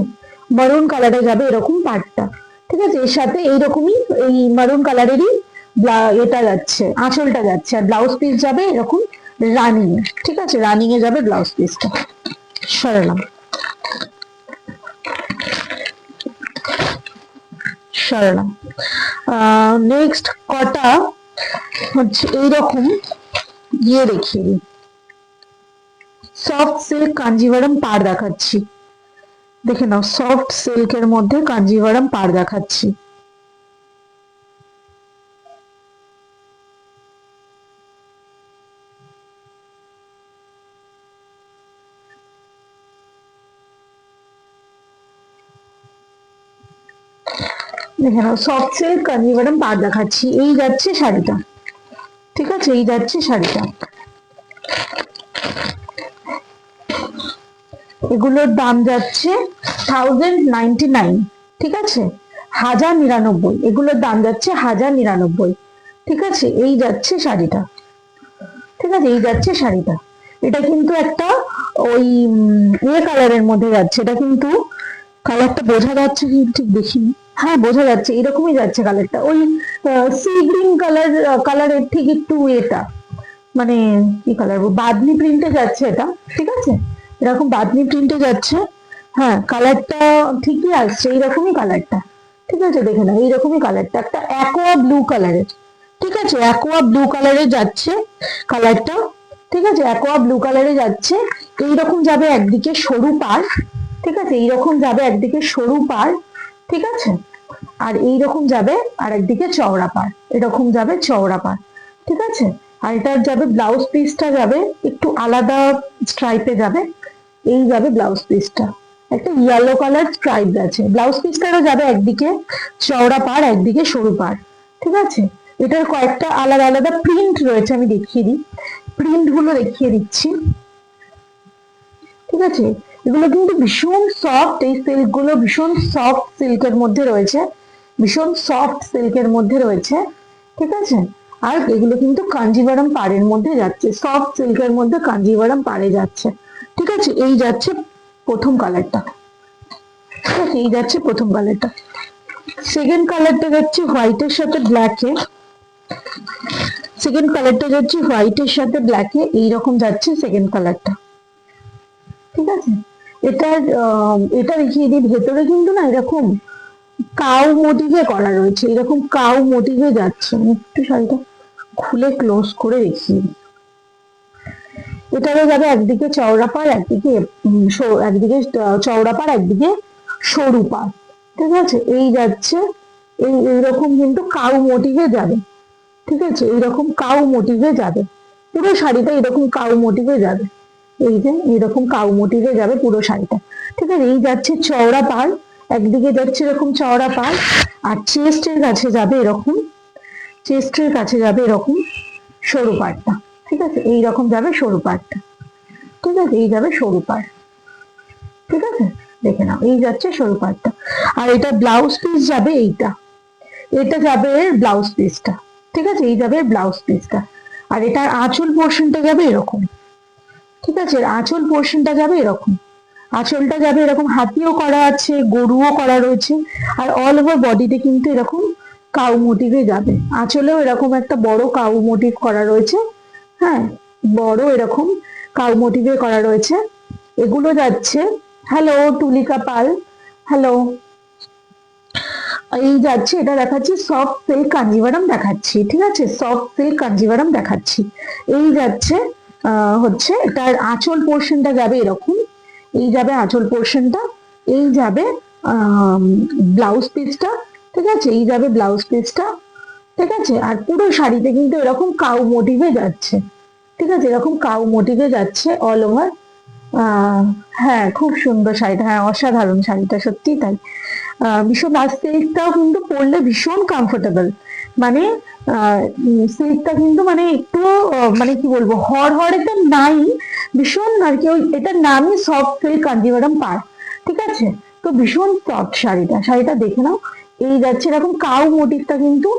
মারুন কালারে যাবে এরকম পাড়টা, ঠিক আছে, এর সাথে এইরকমই এই মারুন কালারেরই এটা যাচ্ছে, আঁচলটা যাচ্ছে, আর ব্লাউজ পিস যাবে এরকম রানিং এ, ঠিক আছে, রানিং এ যাবে ব্লাউজ পিসটা। সরালাম, সরালাম। নেক্সট কটা হচ্ছে এইরকম গিয়ে দেখিয়ে দিই, সফট সিল্ক কাঞ্জিভারম পাড় দেখাচ্ছি, দেখে নাও, সফট সিল্কের মধ্যে কাঞ্জিভারম পাড় দেখাচ্ছি, দেখে নাও, সফট সিল্ক কাঞ্জিভারম পাড় দেখাচ্ছি, এই যাচ্ছে শাড়িটা, ঠিক আছে, এই যাচ্ছে শাড়িটা। এগুলোর দাম যাচ্ছে 1099, ঠিক আছে, 1099, এগুলোর দাম যাচ্ছে 1099, ঠিক আছে, এই যাচ্ছে শাড়িটা, ঠিক আছে, এই যাচ্ছে শাড়িটা। এটা কিন্তু একটা ওই কালারের মধ্যে যাচ্ছে, এটা কিন্তু কালারটা বোঝা যাচ্ছে কি ঠিক দেখিনি, হ্যাঁ বোঝা যাচ্ছে, এরকমই যাচ্ছে কালারটা, ওই সি গ্রিন কালারের ঠিক একটু এটা মানে কি কালার, বাদনি প্রিন্টে যাচ্ছে এটা, ঠিক আছে, এরকম বাদনি প্রিন্টে যাচ্ছে, হ্যাঁ কালারটা ঠিকই আসছে, এইরকমই কালারটা, ঠিক আছে, দেখে না এইরকমই কালারটা, একটা অ্যাকোয়া ব্লু কালারের, ঠিক আছে, অ্যাকোয়া ব্লু কালারে যাচ্ছে কালারটা, ঠিক আছে, অ্যাকোয়া ব্লু কালারে যাচ্ছে, এইরকম যাবে একদিকে সরু পাড়, ঠিক আছে, এইরকম যাবে একদিকে সরু পাড়, ঠিক আছে, আর এইরকম যাবে আর একদিকে চওড়া পাড়, এরকম যাবে চওড়া পাড়, ঠিক আছে, আর এটার যাবে ব্লাউজ পিসটা যাবে একটু আলাদা স্ট্রাইপে যাবে, এই যাবে ব্লাউজ পিসটা, একটা ইয়েলো কালার স্ট্রাইপ আছে, ব্লাউজ পিসটারও যাবে একদিকে চওড়া পাড় একদিকে সরু পাড়, ঠিক আছে, এটার কয়েকটা আলাদা আলাদা প্রিন্ট রয়েছে, আমি দেখিয়ে দিই, প্রিন্ট গুলো দেখিয়ে দিচ্ছি, ঠিক আছে, এগুলো কিন্তু ভীষণ সফট, এই সিল্ক গুলো ভীষণ সফট সিল্কের মধ্যে রয়েছে, ভীষণ সফট সিল্কের মধ্যে রয়েছে, ঠিক আছে, আর এগুলো কিন্তু কাঞ্জিভারম পাড়ের মধ্যে যাচ্ছে, সফট সিল্কের মধ্যে কাঞ্জিভারম পাড়ে যাচ্ছে, ঠিক আছে, এই যাচ্ছে প্রথম কালারটা, ঠিক আছে, এই যাচ্ছে প্রথম কালারটা। সেকেন্ড কালারটা যাচ্ছে হোয়াইটের সাথে ব্ল্যাকে, সেকেন্ড কালারটা যাচ্ছে হোয়াইটের সাথে ব্ল্যাকে, এইরকম যাচ্ছে সেকেন্ড কালারটা, ঠিক আছে, এটা দেখিয়ে দিই, ভেতরে কিন্তু না এরকম কাউ মোটিভে করা রয়েছে, এরকম কাউ মোটিভে যাচ্ছে, একটু শাড়িটা খুলে ক্লোজ করে দেখিয়ে দিই, এটারও যাবে একদিকে চওড়া পাড় একদিকে একদিকে চওড়া পাড় একদিকে সরু পাড়, ঠিক আছে, এই যাচ্ছে, এইরকম কিন্তু কাউ মোটিভে যাবে, ঠিক আছে, এইরকম কাউ মোটিভে যাবে, পুরো শাড়িটা এরকম কাউ মোটিভে যাবে, এই যে এরকম কাউ মোটিভে যাবে পুরো শাড়িটা, ঠিক আছে, এই যাচ্ছে চওড়া পাড়, একদিকে যাচ্ছে এরকম চওড়া পাড়, আর চেস্টের কাছে যাবে এরকম, চেস্টের কাছে যাবে এরকম সরু পাড়টা, ঠিক আছে, এইরকম যাবে সরু পাড়টা, ঠিক আছে, এই যাবে সরু পাড়, ঠিক আছে, দেখে নাও, এই যাচ্ছে সরু পাড়টা, আর এটা ব্লাউজ পিস যাবে এইটা, এটা যাবে ব্লাউজ পিসটা, ঠিক আছে, এই যাবে ব্লাউজ পিসটা, আর এটার আঁচল পোর্শনটা যাবে এরকম, ঠিক আছে, আঁচল পোর্শনটা যাবে এরকম, আঁচলটা যাবে এরকম, হাতিও করা আছে গরুও করা রয়েছে, আর অল ওভার বডিতে কিন্তু এরকম কাউ মোটিভে যাবে, আঁচলেও এরকম একটা বড় কাউ মোটিভ করা রয়েছে, হ্যাঁ বড় এরকম কাউ মোটিভে করা রয়েছে, এগুলো যাচ্ছে, হ্যালো টুলিকা পাল, হ্যালো, এই যাচ্ছে, এটা দেখাচ্ছি সফট সিল্ক কাঞ্জিভারাম দেখাচ্ছি, ঠিক আছে, সফট সিল্ক কাঞ্জিভারাম দেখাচ্ছি। এই যাচ্ছে হচ্ছে এটার আঁচল পোর্শনটা যাবে এরকম, এই যাবে আঁচল পোর্শনটা, এই যাবে ব্লাউজ পিসটা, ঠিক আছে, এই যাবে ব্লাউজ পিসটা, ঠিক আছে। আর পুরো শাড়িতে কিন্তু এরকম কাউ মোটিভে যাচ্ছে, ঠিক আছে, এরকম কাউ মোটিভে যাচ্ছে অল ওভার। হ্যাঁ খুব সুন্দর শাড়িটা, হ্যাঁ অসাধারণ শাড়িটা, সত্যি তাই। ভীষণ, আর সিল্কটাও কিন্তু পরলে ভীষণ কমফোর্টেবল, মানে সিল্কটা কিন্তু মানে একটু মানে কি বলবো, হড়হড়ে তো নাই, ভীষণ আর কি, এটার নামই সফট সিল্ক কাঞ্জিভারাম পাড়, ঠিক আছে। তো ভীষণ সফট শাড়িটা, শাড়িটা দেখে নাও। এই যাচ্ছে এরকম কাউ মোটিভটা কিন্তু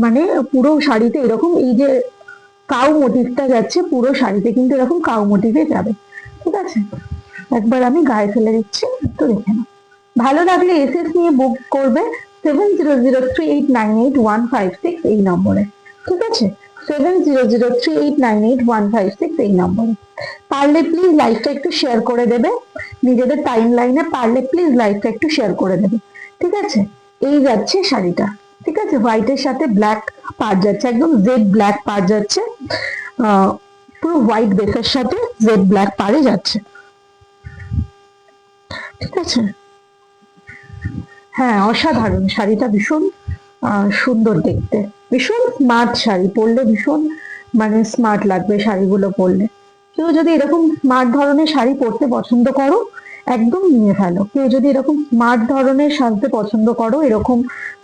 মানে পুরো শাড়িতে এরকম, এই যে কাউ মোটিভটা যাচ্ছে পুরো শাড়িতে কিন্তু এরকম কাউ মোটিভে যাবে, ঠিক আছে। একবার আমি গায়ে ফেলে দিচ্ছি, একটু দেখে নাও। ভালো লাগলে এসএস নিয়ে বুক করবে 7003898156 এই নম্বরে, ঠিক আছে, 7003898156 এই নম্বরে। পারলে প্লিজ লাইভটা একটু শেয়ার করে দেবে নিজেদের টাইম লাইনে, পারলে প্লিজ লাইভটা একটু শেয়ার করে দেবে, ঠিক আছে। এই যাচ্ছে শাড়িটা, ঠিক আছে, হোয়াইটের সাথে ব্ল্যাক পাড় যাচ্ছে, একদম জেড ব্ল্যাক পাড় যাচ্ছে, পুরো হোয়াইট বেসের সাথে জেড ব্ল্যাক পাড়ে যাচ্ছে, ঠিক আছে। হ্যাঁ অসাধারণ শাড়িটা, ভীষণ সুন্দর দেখতে, ভীষণ স্মার্ট শাড়ি, পরলে ভীষণ মানে স্মার্ট লাগবে শাড়িগুলো পরলে। কেউ যদি এরকম স্মার্ট ধরনের শাড়ি পরতে পছন্দ করো একদম নিয়ে ফেলো, কেউ যদি এরকম স্মার্ট ধরনের সাজতে পছন্দ করো, এরকম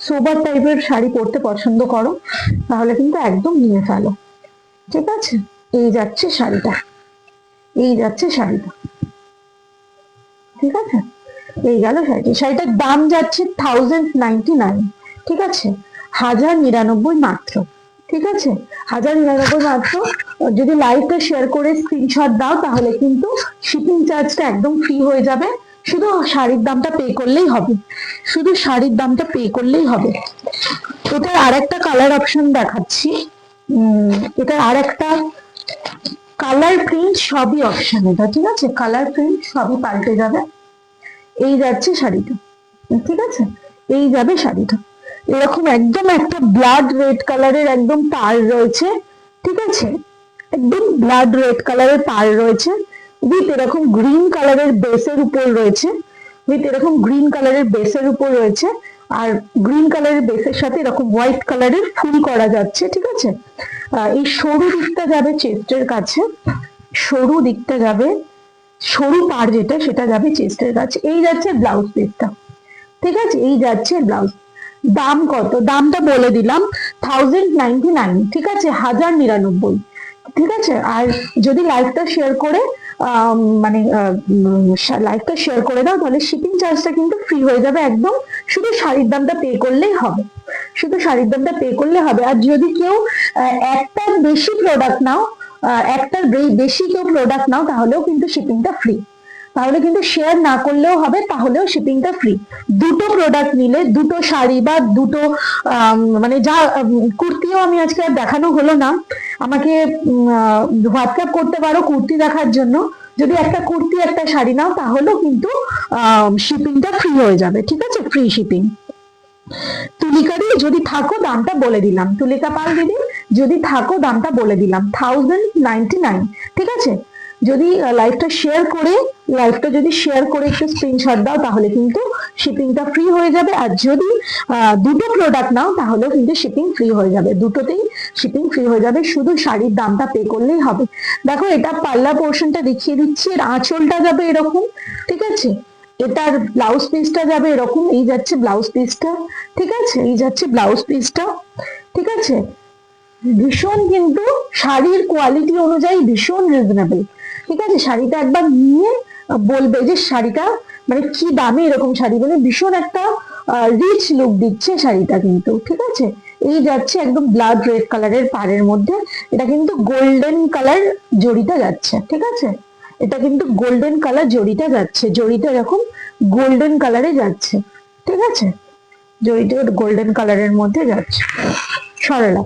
সোবার টাইপের শাড়ি পরতে পছন্দ করো, তাহলে কিন্তু একদম নিয়ে ফেলো, ঠিক আছে। এই যাচ্ছে শাড়িটা, এই যাচ্ছে শাড়িটা, ঠিক আছে। এই গেল শাড়িটি, শাড়িটার দাম যাচ্ছে 1099, ঠিক আছে, 1099 মাত্র, ঠিক আছে, 1099 মাত্র। যদি লাইভটা শেয়ার করে স্ক্রিনশট দাও তাহলে কিন্তু শিপিং চার্জটা একদম ফ্রি হয়ে যাবে, শুধু শাড়ির দামটা পে করলেই হবে, শুধু শাড়ির দামটা পে করলেই হবে। এটার আরেকটা কালার অপশন দেখাচ্ছি, এটার আরেকটা কালার প্রিন্ট সবই অপশন, এটা ঠিক আছে, কালার প্রিন্ট সবই পাল্টে যাবে। এই যাচ্ছে শাড়িটা, ঠিক আছে, এই যাবে শাড়িটা, এরকম একদম একটা ব্লাড রেড কালারের একদম পাড় রয়েছে, ঠিক আছে, একদম ব্লাড রেড কালারের পাড় রয়েছে, উইথ এরকম গ্রিন কালারের বেসের উপর রয়েছে, উইথ এরকম গ্রিন কালারের বেসের উপর রয়েছে, আর গ্রিন কালারের বেসের সাথে এরকম হোয়াইট কালারের ফুল করা যাচ্ছে, ঠিক আছে। এই সরু দিকটা যাবে চেস্টের কাছে, সরু দিকটা যাবে, সরু পাড় যেটা সেটা যাবে চেস্টের কাছে। এই যাচ্ছে ব্লাউজ পিসটা, ঠিক আছে, এই যাচ্ছে ব্লাউজ। দাম কত, দামটা বলে দিলাম 1099, ঠিক আছে, 1099, ঠিক আছে। আর যদি লাইভটা শেয়ার করে মানে লাইভটা শেয়ার করে দাও তাহলে শিপিং চার্জটা কিন্তু ফ্রি হয়ে যাবে একদম, শুধু শাড়ির দামটা পে করলেই হবে, শুধু শাড়ির দামটা পে করলে হবে। আর যদি কেউ একটার বেশি প্রোডাক্ট নাও, একটার বেশি কেউ প্রোডাক্ট নাও তাহলেও কিন্তু শিপিংটা ফ্রি, তাহলে কিন্তু শেয়ার না করলেও হবে, তাহলেও শিপিংটা ফ্রি। দুটো প্রোডাক্ট নিলে, দুটো শাড়ি বা দুটো মানে যা কুর্তিও আমি আজকে আর দেখানো হলো না, আমাকে হোয়াটসঅ্যাপ করতে পারো কুর্তি দেখার জন্য, যদি একটা কুর্তি একটা শাড়ি নাও তাহলেও কিন্তু শিপিংটা ফ্রি হয়ে যাবে, ঠিক আছে, ফ্রি শিপিং। তুলিকা দি যদি থাকো দামটা বলে দিলাম, তুলিকা পাল দিদি যদি থাকো দামটা বলে দিলাম 1099, ঠিক আছে। যদি লাইভটা শেয়ার করে, লাইভটা যদি শেয়ার করে একটু স্ক্রিনশট দাও তাহলে কিন্তু শিপিংটা ফ্রি হয়ে যাবে, আর যদি দুটো প্রোডাক্ট নাও তাহলেও কিন্তু শিপিং ফ্রি হয়ে যাবে, দুটোতেই শিপিং ফ্রি হয়ে যাবে, শুধু শাড়ির দামটা পে করলেই হবে। দেখো এটা পাল্লা পোর্শনটা দেখিয়ে দিচ্ছি, এর আঁচলটা যাবে এরকম, ঠিক আছে, এটার ব্লাউজ পিসটা যাবে এরকম, এই যাচ্ছে ব্লাউজ পিসটা, ঠিক আছে, এই যাচ্ছে ব্লাউজ পিসটা, ঠিক আছে। ভীষণ কিন্তু শাড়ির কোয়ালিটি অনুযায়ী ভীষণ রিজনেবল, ঠিক আছে, শাড়িটা একবার নিয়ে বলবে যে শাড়িটা মানে কি দামে এরকম শাড়ি, মানে ভীষণ একটা রিচ লুক দিচ্ছে শাড়িটা কিন্তু, ঠিক আছে। এই যাচ্ছে একদম ব্লাড রেড কালারের পাড়ের মধ্যে, এটা কিন্তু গোল্ডেন কালার জড়িটা যাচ্ছে, ঠিক আছে, এটা কিন্তু গোল্ডেন কালার জড়িটা যাচ্ছে, জড়িটা এরকম গোল্ডেন কালারে যাচ্ছে, ঠিক আছে, জড়িটা গোল্ডেন কালারের মধ্যে যাচ্ছে। সরলা,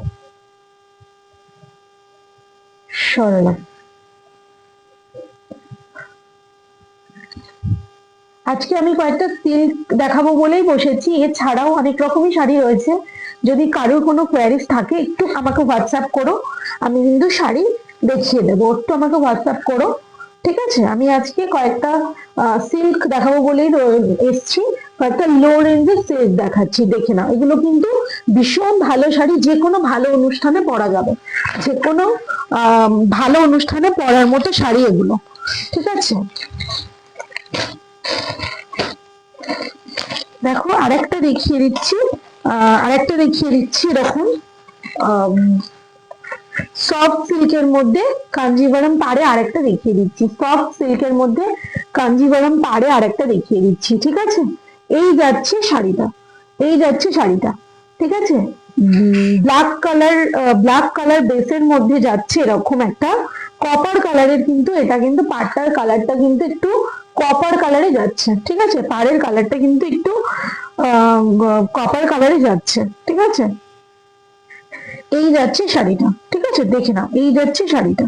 সরলা, আজকে আমি কয়েকটা সিল্ক দেখাবো বলেই বসেছি, এছাড়াও অনেক রকমই শাড়ি রয়েছে। যদি কারোর কোনো কোয়ারিজ থাকে একটু আমাকে হোয়াটসঅ্যাপ করো, আমি কিন্তু শাড়ি দেখিয়ে দেবো, একটু আমাকে হোয়াটসঅ্যাপ করো। ঠিক আছে, আমি আজকে কয়েকটা সিল্ক দেখাবো বলেই এসছি, কয়েকটা লো রেঞ্জের সিল্ক দেখাচ্ছি, দেখে নাও। এগুলো কিন্তু ভীষণ ভালো শাড়ি, যে কোনো ভালো অনুষ্ঠানে পরা যাবে, যে কোনো ভালো অনুষ্ঠানে পরার মতো শাড়ি এগুলো। ঠিক আছে, দেখো আরেকটা দেখিয়ে দিচ্ছি, এরকম সফট সিল্কের মধ্যে কাঞ্জিভারাম পাড়ে আরেকটা দেখিয়ে দিচ্ছি, সফট সিল্কের মধ্যে কাঞ্জিভারাম পাড়ে আরেকটা দেখিয়ে দিচ্ছি। ঠিক আছে, এই যাচ্ছে শাড়িটা, ঠিক আছে। ব্ল্যাক কালার বেসের মধ্যে যাচ্ছে এরকম একটা কপার কালারের, কিন্তু এটা কিন্তু পাড়টার কালারটা কিন্তু একটু কপার কালারে যাচ্ছে। ঠিক আছে, পাড়ের কালারটা কিন্তু একটু কপার কালারে যাচ্ছে। ঠিক আছে, এই যাচ্ছে শাড়িটা। ঠিক আছে, দেখে নাও, এই যাচ্ছে শাড়িটা।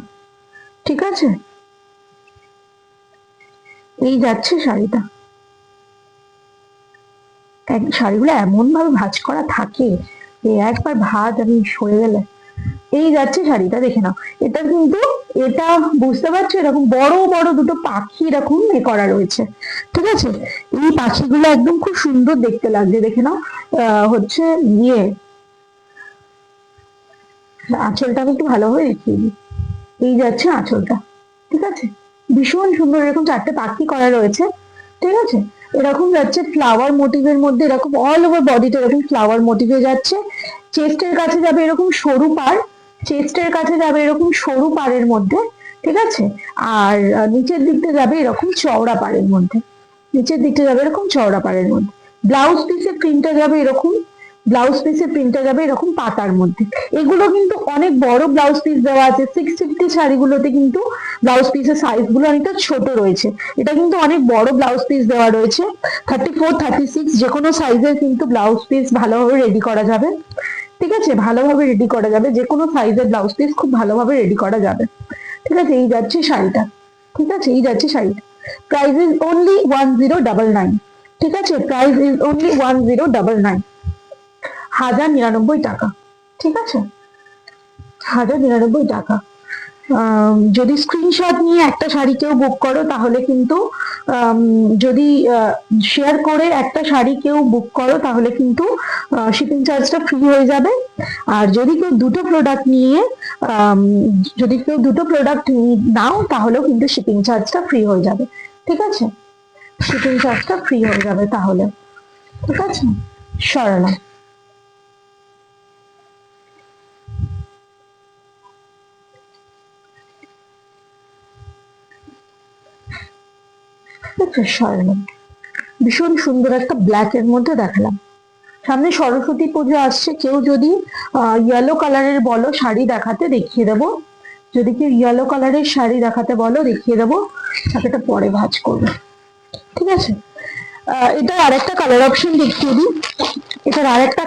ঠিক আছে, এই যাচ্ছে শাড়িটা। শাড়িগুলো এমন ভাবে ভাঁজ করা থাকে, একবার ভাঁজ আমি সরে গেলে। এই যাচ্ছে শাড়িটা, দেখে নাও। এটা কিন্তু, এটা বুঝতে পারছো, এরকম বড় বড় দুটো পাখি এরকম করা রয়েছে। ঠিক আছে, এই পাখিগুলো একদম খুব সুন্দর দেখতে লাগছে, দেখে নাও। হচ্ছে ইয়ে, আঁচলটা আমি একটু ভালোভাবে দেখিয়ে দিই। এই যাচ্ছে আঁচলটা। ঠিক আছে, ভীষণ সুন্দর, এরকম চারটে পাখি করা রয়েছে। ঠিক আছে, এরকম যাচ্ছে ফ্লাওয়ার মোটিভের মধ্যে, এরকম অল ওভার বডিটা এরকম ফ্লাওয়ার মোটিভে যাচ্ছে। চেস্টের কাছে যাবে এরকম সরু পাড়, চেস্টের কাছে যাবে এরকম সরু পাড়ের মধ্যে। ঠিক আছে, আর নিচের দিকটা যাবে এরকম চওড়া পাড়ের মধ্যে, নিচের দিকটা যাবে এরকম চওড়া পাড়ের মধ্যে। ব্লাউজ পিসের প্রিন্টটা যাবে এরকম, পাতার মধ্যে। এগুলো কিন্তু অনেক বড় ব্লাউজ পিস দেওয়া আছে, 650 শাড়িগুলোতে কিন্তু ব্লাউজ পিসের সাইজ গুলো অনেকটা ছোট রয়েছে, এটা কিন্তু অনেক বড় ব্লাউজ পিস দেওয়া রয়েছে। 34, 36 যে কোনো সাইজের কিন্তু ব্লাউজ পিস ভালোভাবে রেডি করা যাবে। ঠিক আছে, ভালোভাবে রেডি করা যাবে, যে কোনো সাইজের ব্লাউজ পিস খুব ভালোভাবে রেডি করা যাবে। ঠিক আছে, এই যাচ্ছে শাড়িটা। ঠিক আছে, এই যাচ্ছে শাড়িটা। Price is only 1099। ঠিক আছে, প্রাইস ইজ অনলি 1099, 1099 টাকা। ঠিক আছে, 1099 টাকা। যদি স্ক্রিনশট নিয়ে একটা শাড়ি কেউ বুক করো তাহলে কিন্তু, যদি শেয়ার করে একটা শাড়ি কেউ বুক করো তাহলে কিন্তু শিপিং চার্জটা ফ্রি হয়ে যাবে। আর যদি কেউ দুটো প্রোডাক্ট নিয়ে, নাও তাহলেও কিন্তু শিপিং চার্জটা ফ্রি হয়ে যাবে। ঠিক আছে, শিপিং চার্জটা ফ্রি হয়ে যাবে তাহলে। ঠিক আছে, সরালাম। সরালাম, ভীষণ সুন্দর একটা ব্ল্যাক এর মধ্যে দেখালাম। সামনে সরস্বতী পুজো আসছে, কেউ যদি ইয়েলো কালারের বলো শাড়ি দেখাতে, দেখিয়ে দেবো। যদি কেউ ইয়েলো কালারের শাড়ি দেখাতে বলো, দেখিয়ে দেবো, এটা পরে ভাঁজ করবো। ঠিক আছে, এটা আরেকটা কালার অপশন দেখিয়ে দিই, এটার আরেকটা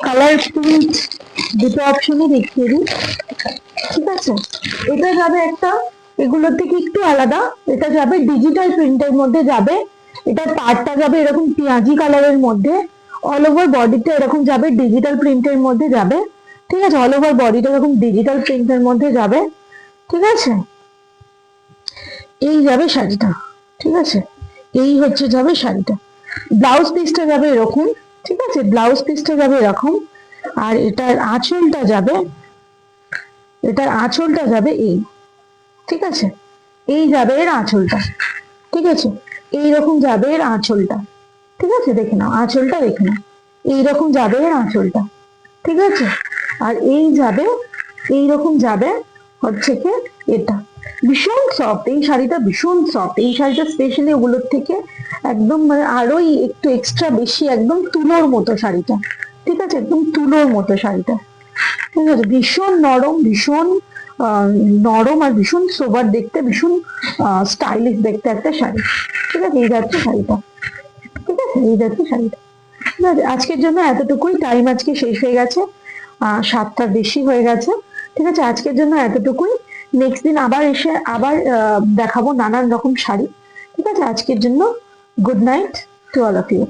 কালার প্রিন্ট, দুটো অপশনই দেখিয়ে দিই। ঠিক আছে, এটা যাবে একটা, এগুলোর থেকে একটু আলাদা, এটা যাবে ডিজিটাল প্রিন্টের মধ্যে যাবে। এটার পার্টটা যাবে এরকম পেঁয়াজি কালারের মধ্যে, অল ওভার বডিটা এরকম যাবে ডিজিটাল প্রিন্টের মধ্যে যাবে। ঠিক আছে, অল ওভার বডিটা এরকম ডিজিটাল প্রিন্টের মধ্যে যাবে। ঠিক আছে, এই যাবে শাড়িটা। ঠিক আছে, এই হচ্ছে যাবে শাড়িটা। ব্লাউজ পিসটা যাবে এরকম। ঠিক আছে, ব্লাউজ পিসটা যাবে এরকম, আর এটার আঁচলটা যাবে, এই। ঠিক আছে, এই যাবে এর আঁচলটা। ঠিক আছে, এইরকম যাবে এর আঁচলটা। ঠিক আছে, দেখে নাও আঁচলটা, দেখে নাও এইরকম যাবে এর আঁচলটা। ঠিক আছে, আর এই যাবে, এইরকম যাবে হচ্ছে কি এটা। ভীষণ সফট এই শাড়িটা, ভীষণ সফট এই শাড়িটা, স্পেশালি ওগুলোর থেকে একদম মানে আরোই একটু এক্সট্রা বেশি, একদম তুলোর মতো শাড়িটা। ঠিক আছে, একদম তুলোর মতো শাড়িটা। ঠিক আছে, ভীষণ নরম, ভীষণ নরম আর ভীষণ সোবার দেখতে, ভীষণ স্টাইলিশ দেখতে একটা শাড়ি। ঠিক আছে, এই যাচ্ছে শাড়িটা। ঠিক আছে, এই যাচ্ছে শাড়িটা। ঠিক আছে, আজকের জন্য এতটুকুই, টাইম আজকে শেষ হয়ে গেছে, 7টার বেশি হয়ে গেছে। ঠিক আছে, আজকের জন্য এতটুকুই, নেক্সট দিন আবার এসে আবার দেখাবো নানান রকম শাড়ি। ঠিক আছে, আজকের জন্য good night to all of you.